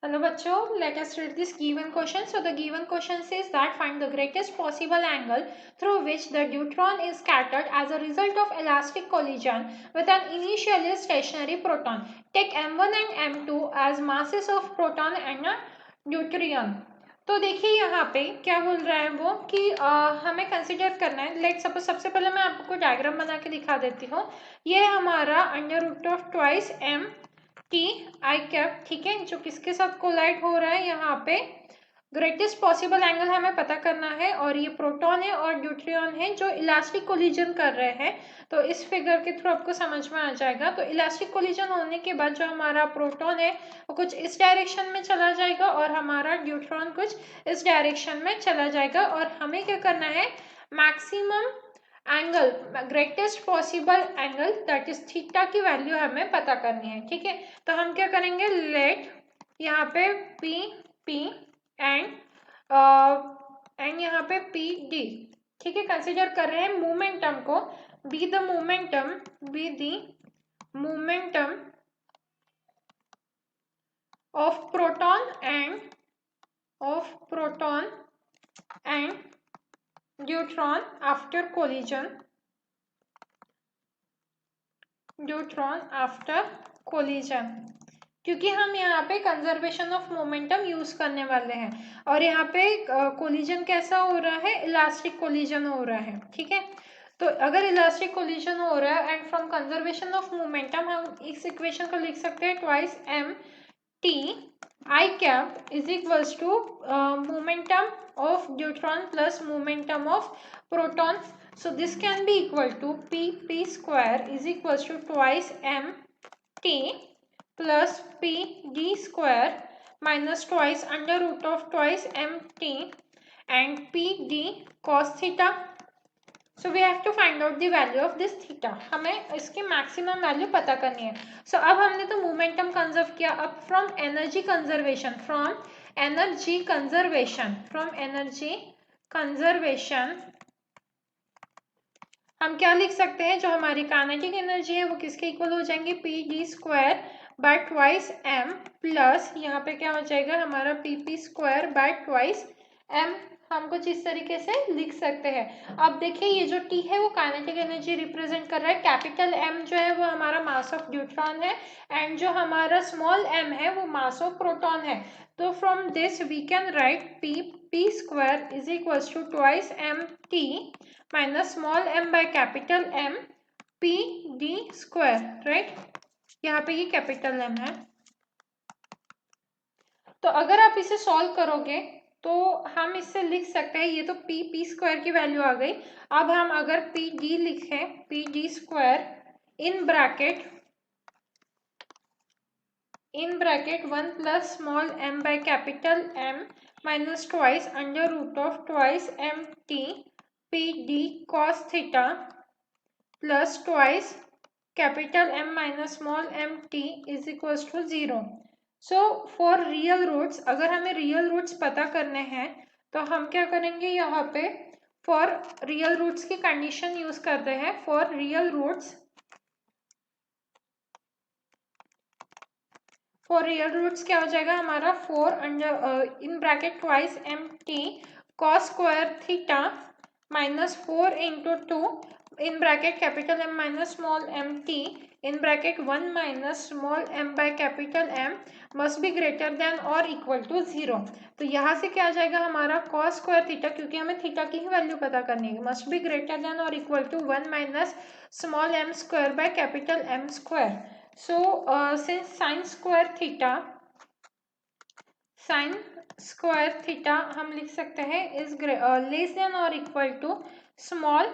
Hello बच्चों, let us read this given question. So the given question says that find the greatest possible angle through which the deuteron is scattered as a result of elastic collision with an initially stationary proton. Take m1 and m2 as masses of proton and a deuterium. तो देखिए यहाँ पे क्या बोल रहा है वो कि हमें कंसिडर करना है. लेट सपोज सबसे पहले मैं आपको डायग्राम बना के दिखा देती हूँ. ये हमारा under root of twice M T I cap, ठीक है, जो किसके साथ कोलाइड हो रहा है यहाँ पे. ग्रेटेस्ट पॉसिबल एंगल हमें पता करना है और ये प्रोटॉन है और ड्यूट्रियन है जो इलास्टिक कोलिजन कर रहे हैं. तो इस फिगर के थ्रू आपको समझ में आ जाएगा. तो इलास्टिक कोलिजन होने के बाद जो हमारा प्रोटॉन है वो कुछ इस डायरेक्शन में चला जाएगा और हमारा ड्यूट्रॉन कुछ इस डायरेक्शन में चला जाएगा. और हमें क्या करना है, maximum angle, greatest possible angle that is theta की वैल्यू हमें पता करनी है. ठीक है, तो हम क्या करेंगे, लेट यहाँ पे पी पी एंड यहाँ पे पी डी, ठीक है, कंसिडर कर रहे हैं मोमेंटम को. Be the momentum of proton and deuteron after collision, क्योंकि हम यहाँ पे कंजर्वेशन ऑफ मोमेंटम यूज करने वाले हैं. और यहाँ पे कोलिजन कैसा हो रहा है, इलास्टिक कोलिजन हो रहा है. ठीक है, तो अगर इलास्टिक कोलिजन हो रहा है and from conservation of momentum हम इस इक्वेशन को लिख सकते हैं twice M T I cap is equals to momentum of deuteron plus momentum of proton. So this can be equal to p square is equals to twice m t plus p d square minus twice under root of twice m t and p d cos theta. So we have to find out the value of this theta. हमें इसकी maximum value पता करनी है. So अब हमने तो momentum conserve किया. अब फ्रॉम एनर्जी कंजर्वेशन हम क्या लिख सकते हैं, जो हमारी काइनेटिक एनर्जी है वो किसके इक्वल हो जाएंगे, P D square by twice M plus यहाँ पे क्या हो जाएगा हमारा P P square by twice M. हम कुछ इस तरीके से लिख सकते हैं. अब देखिए ये जो टी है वो काइनेटिक एनर्जी रिप्रेजेंट कर रहा है. कैपिटल एम जो है वो हमारा मास ऑफ ड्यूट्रॉन है एंड जो हमारा स्मॉल एम है वो मास ऑफ प्रोटॉन है. तो from this we can write P square is equals to twice M T minus small M by capital M P D square. Right, यहाँ पे ये कैपिटल एम है. तो अगर आप इसे सॉल्व करोगे तो हम इससे लिख सकते हैं, ये तो पी स्क्वायर की वैल्यू आ गई. अब हम अगर पी डी लिखें, P D square in bracket 1 plus small M by capital M minus twice under root of twice M T P D cos theta plus twice capital M minus small M T is equals to 0. So for real roots, अगर हमें real roots पता करने हैं तो हम क्या करेंगे, यहाँ पे फॉर रियल रूट्स की कंडीशन यूज करते हैं. फॉर रियल रूट्स क्या हो जाएगा हमारा, 4 under in bracket twice M T cos square theta minus 4 into 2 in bracket capital M minus small m t in bracket 1 minus small m by capital M must be greater than or equal to 0. तो यहाँ से क्या आ जाएगा हमारा cos square theta, क्योंकि हमें theta की ही value पता करनी है, must be greater than or equal to 1 minus small m square by capital M square. So since sin square theta हम लिख सकते हैं is less than or equal to small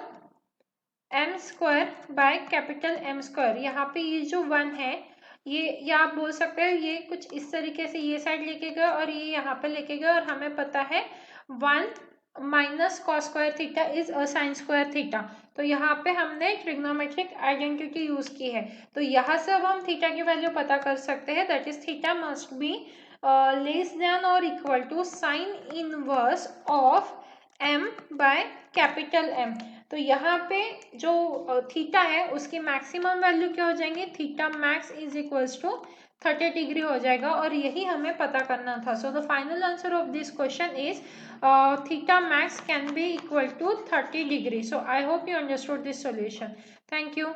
m square by capital M square. यहाँ पे ये जो 1 है ये, या आप बोल सकते हैं ये कुछ इस तरीके से ये साइड लेके गए और ये यहाँ पे लेके गए, और हमें पता है 1 minus cos square theta is a sine square theta. तो यहाँ पे हमने ट्रिग्नोमेट्रिक आइडेंटिटी यूज की है. तो यहाँ से अब हम थीटा की वैल्यू पता कर सकते हैं, that is theta must be less than और equal to sine inverse of m by capital M. तो यहाँ पे जो थीटा है उसकी मैक्सिमम वैल्यू क्या हो जाएंगे, theta max is equals to 30 degree हो जाएगा और यही हमें पता करना था. So the final answer of this question is theta max can be equal to 30 degree. So I hope you understood this solution. Thank you.